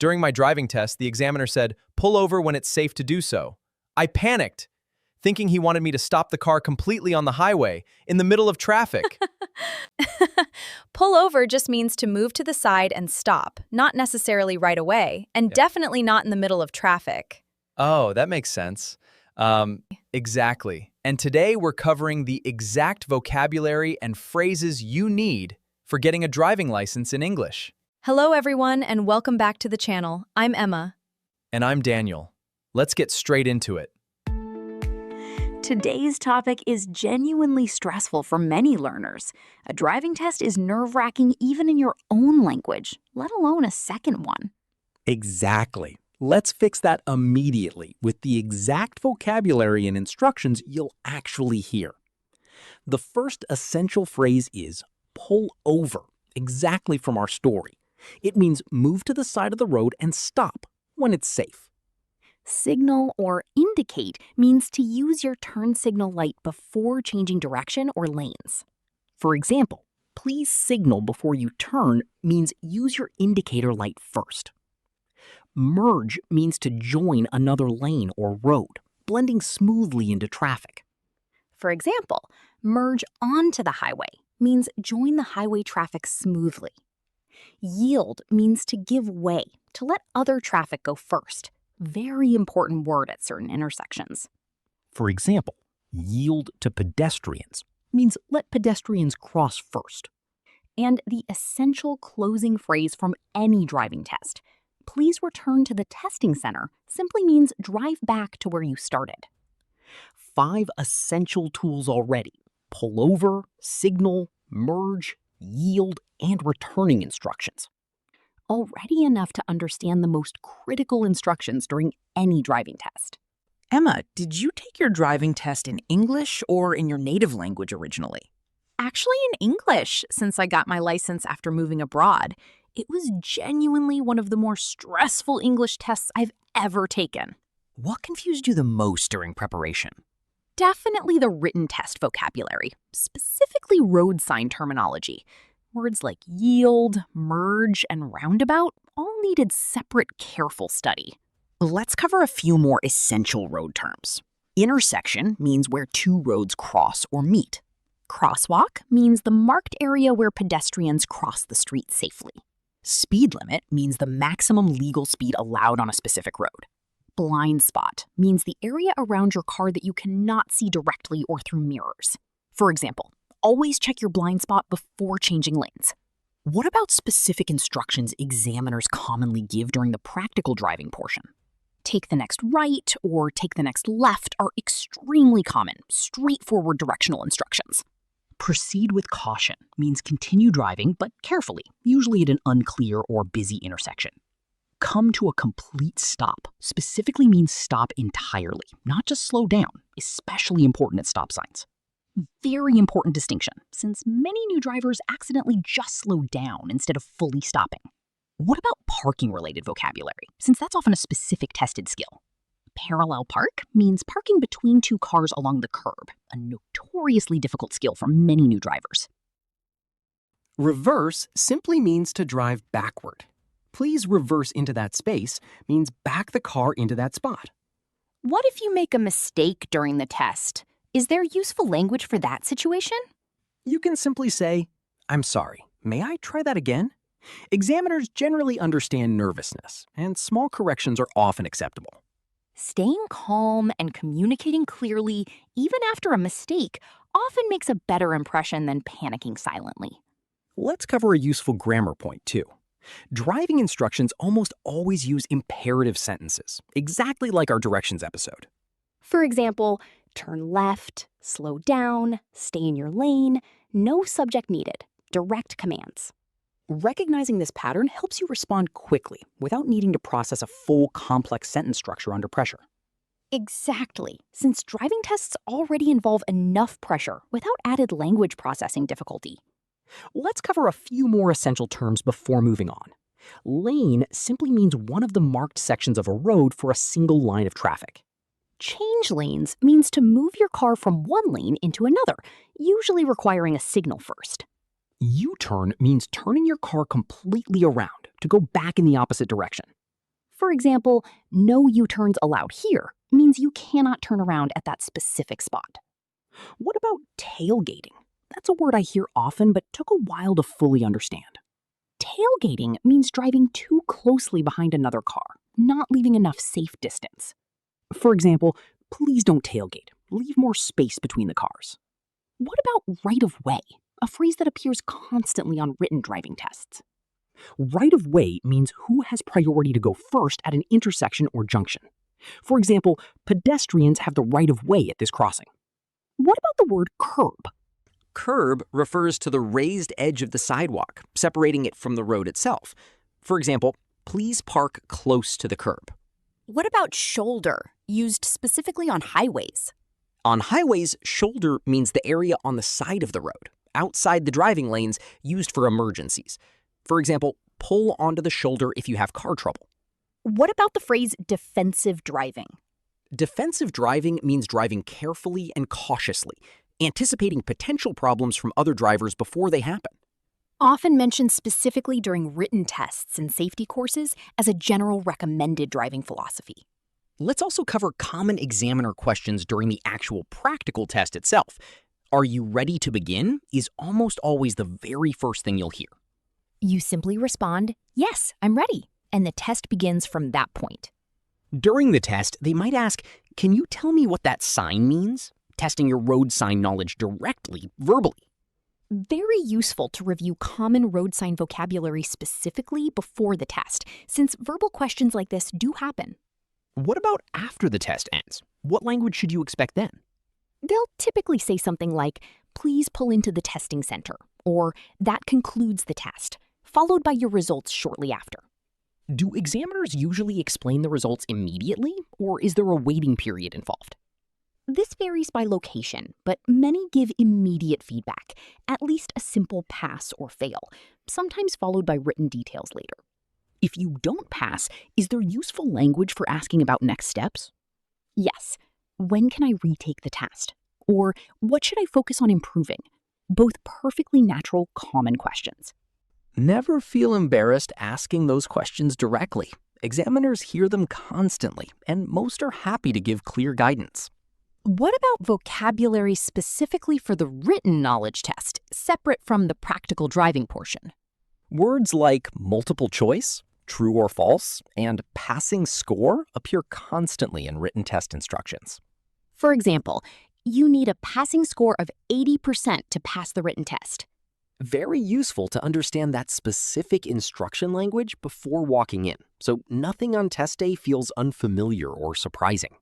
During my driving test, the examiner said, "Pull over when it's safe to do so." I panicked, thinking he wanted me to stop the car completely on the highway, in the middle of traffic. Pull over just means to move to the side and stop, not necessarily right away, and definitely not in the middle of traffic. Oh, that makes sense. Exactly. And today we're covering the exact vocabulary and phrases you need for getting a driving license in English. Hello everyone and welcome back to the channel. I'm Emma. And I'm Daniel. Let's get straight into it. Today's topic is genuinely stressful for many learners. A driving test is nerve-wracking even in your own language, let alone a second one. Exactly. Let's fix that immediately with the exact vocabulary and instructions you'll actually hear. The first essential phrase is pull over, exactly from our story. It means move to the side of the road and stop when it's safe. Signal or indicate means to use your turn signal light before changing direction or lanes. For example, please signal before you turn means use your indicator light first. Merge means to join another lane or road, blending smoothly into traffic. For example, merge onto the highway means join the highway traffic smoothly. Yield means to give way, to let other traffic go first. Very important word at certain intersections. For example, yield to pedestrians means let pedestrians cross first. And the essential closing phrase from any driving test, please return to the testing center, simply means drive back to where you started. 5 essential tools already: pull over, signal, merge, yield, and returning instructions. Already enough to understand the most critical instructions during any driving test. Emma, did you take your driving test in English or in your native language originally? Actually in English, since I got my license after moving abroad. It was genuinely one of the more stressful English tests I've ever taken. What confused you the most during preparation? Definitely the written test vocabulary, specifically road sign terminology. Words like yield, merge, and roundabout all needed separate, careful study. Let's cover a few more essential road terms. Intersection means where two roads cross or meet. Crosswalk means the marked area where pedestrians cross the street safely. Speed limit means the maximum legal speed allowed on a specific road. Blind spot means the area around your car that you cannot see directly or through mirrors. For example, always check your blind spot before changing lanes. What about specific instructions examiners commonly give during the practical driving portion? Take the next right or take the next left are extremely common, straightforward directional instructions. Proceed with caution means continue driving, but carefully, usually at an unclear or busy intersection. Come to a complete stop specifically means stop entirely, not just slow down, especially important at stop signs. Very important distinction, since many new drivers accidentally just slow down instead of fully stopping. What about parking-related vocabulary, since that's often a specific tested skill? Parallel park means parking between two cars along the curb, a notoriously difficult skill for many new drivers. Reverse simply means to drive backward. Please reverse into that space means back the car into that spot. What if you make a mistake during the test? Is there useful language for that situation? You can simply say, "I'm sorry, may I try that again?" Examiners generally understand nervousness, and small corrections are often acceptable. Staying calm and communicating clearly, even after a mistake, often makes a better impression than panicking silently. Let's cover a useful grammar point, too. Driving instructions almost always use imperative sentences, exactly like our directions episode. For example, turn left, slow down, stay in your lane, no subject needed, direct commands. Recognizing this pattern helps you respond quickly without needing to process a full, complex sentence structure under pressure. Exactly, since driving tests already involve enough pressure without added language processing difficulty. Let's cover a few more essential terms before moving on. Lane simply means one of the marked sections of a road for a single line of traffic. Change lanes means to move your car from one lane into another, usually requiring a signal first. U-turn means turning your car completely around to go back in the opposite direction. For example, no U-turns allowed here means you cannot turn around at that specific spot. What about tailgating? That's a word I hear often but took a while to fully understand. Tailgating means driving too closely behind another car, not leaving enough safe distance. For example, please don't tailgate. Leave more space between the cars. What about right of way? A phrase that appears constantly on written driving tests. Right of way means who has priority to go first at an intersection or junction. For example, pedestrians have the right of way at this crossing. What about the word curb? Curb refers to the raised edge of the sidewalk, separating it from the road itself. For example, please park close to the curb. What about shoulder, used specifically on highways? On highways, shoulder means the area on the side of the road, outside the driving lanes, used for emergencies. For example, pull onto the shoulder if you have car trouble. What about the phrase defensive driving? Defensive driving means driving carefully and cautiously, anticipating potential problems from other drivers before they happen. Often mentioned specifically during written tests and safety courses as a general recommended driving philosophy. Let's also cover common examiner questions during the actual practical test itself. Are you ready to begin? Is almost always the very first thing you'll hear. You simply respond, "Yes, I'm ready," and the test begins from that point. During the test, they might ask, "Can you tell me what that sign means?" Testing your road sign knowledge directly, verbally. Very useful to review common road sign vocabulary specifically before the test, since verbal questions like this do happen. What about after the test ends? What language should you expect then? They'll typically say something like, "Please pull into the testing center," or "That concludes the test," followed by your results shortly after. Do examiners usually explain the results immediately, or is there a waiting period involved? This varies by location, but many give immediate feedback, at least a simple pass or fail, sometimes followed by written details later. If you don't pass, is there useful language for asking about next steps? Yes. When can I retake the test? Or what should I focus on improving? Both perfectly natural, common questions. Never feel embarrassed asking those questions directly. Examiners hear them constantly, and most are happy to give clear guidance. What about vocabulary specifically for the written knowledge test, separate from the practical driving portion? Words like multiple choice, true or false, and passing score appear constantly in written test instructions. For example, you need a passing score of 80% to pass the written test. Very useful to understand that specific instruction language before walking in, so nothing on test day feels unfamiliar or surprising.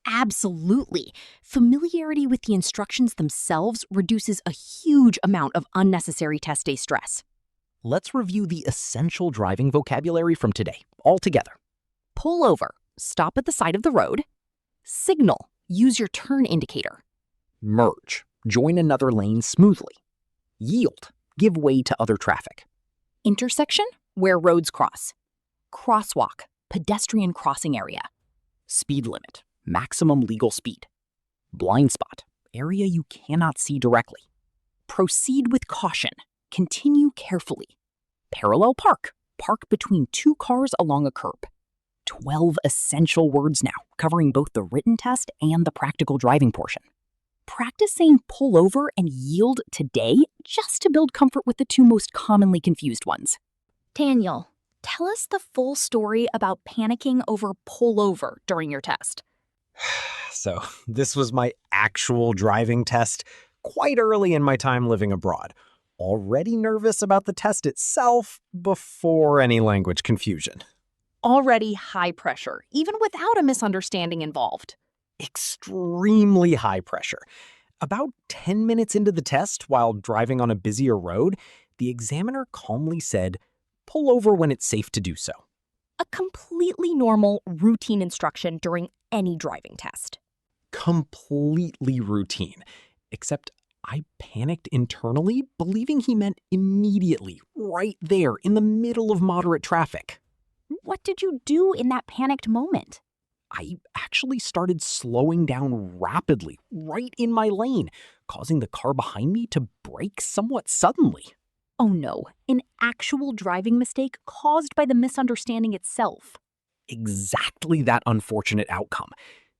Absolutely. Familiarity with the instructions themselves reduces a huge amount of unnecessary test day stress. Let's review the essential driving vocabulary from today, all together. Pull over, stop at the side of the road. Signal, use your turn indicator. Merge, join another lane smoothly. Yield, give way to other traffic. Intersection, where roads cross. Crosswalk, pedestrian crossing area. Speed limit, maximum legal speed. Blind spot, area you cannot see directly. Proceed with caution, continue carefully. Parallel park, park between two cars along a curb. 12 essential words now, covering both the written test and the practical driving portion. Practice saying pull over and yield today just to build comfort with the two most commonly confused ones. Daniel, tell us the full story about panicking over pull over during your test. So, this was my actual driving test quite early in my time living abroad. Already nervous about the test itself before any language confusion. Already high pressure, even without a misunderstanding involved. Extremely high pressure. About 10 minutes into the test, while driving on a busier road, the examiner calmly said, "Pull over when it's safe to do so." A completely normal, routine instruction during any driving test. Completely routine. Except I panicked internally, believing he meant immediately, right there, in the middle of moderate traffic. What did you do in that panicked moment? I actually started slowing down rapidly, right in my lane, causing the car behind me to brake somewhat suddenly. Oh no, an actual driving mistake caused by the misunderstanding itself. exactly that unfortunate outcome.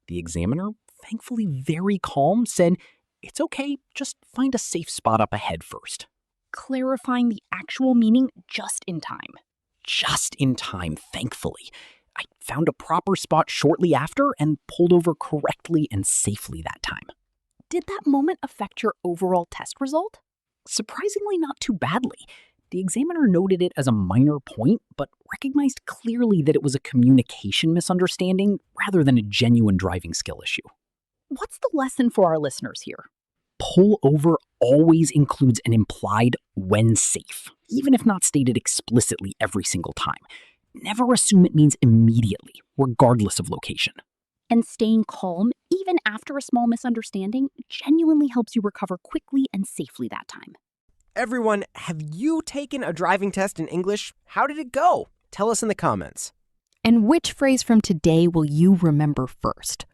The examiner, thankfully very calm, said, "It's okay, just find a safe spot up ahead first." Clarifying the actual meaning just in time. Just in time, thankfully. I found a proper spot shortly after and pulled over correctly and safely that time. Did that moment affect your overall test result? Surprisingly, not too badly. The examiner noted it as a minor point, but recognized clearly that it was a communication misunderstanding rather than a genuine driving skill issue. What's the lesson for our listeners here? Pull over always includes an implied when safe, even if not stated explicitly every single time. Never assume it means immediately, regardless of location. And staying calm, even after a small misunderstanding, genuinely helps you recover quickly and safely that time. Everyone, have you taken a driving test in English? How did it go? Tell us in the comments. And which phrase from today will you remember first?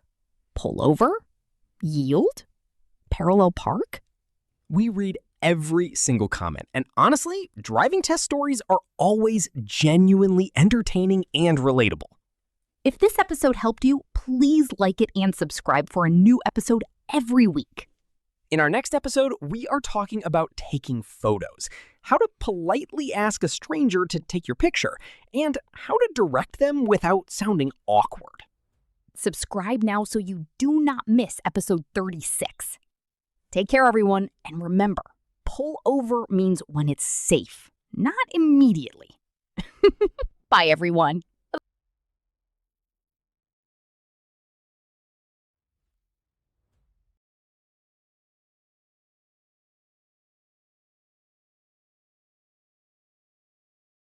Pull over? Yield? Parallel park? We read every single comment, and honestly, driving test stories are always genuinely entertaining and relatable. If this episode helped you, please like it and subscribe for a new episode every week. In our next episode, we are talking about taking photos, how to politely ask a stranger to take your picture, and how to direct them without sounding awkward. Subscribe now so you do not miss episode 36. Take care, everyone, and remember, pull over means when it's safe, not immediately. Bye, everyone.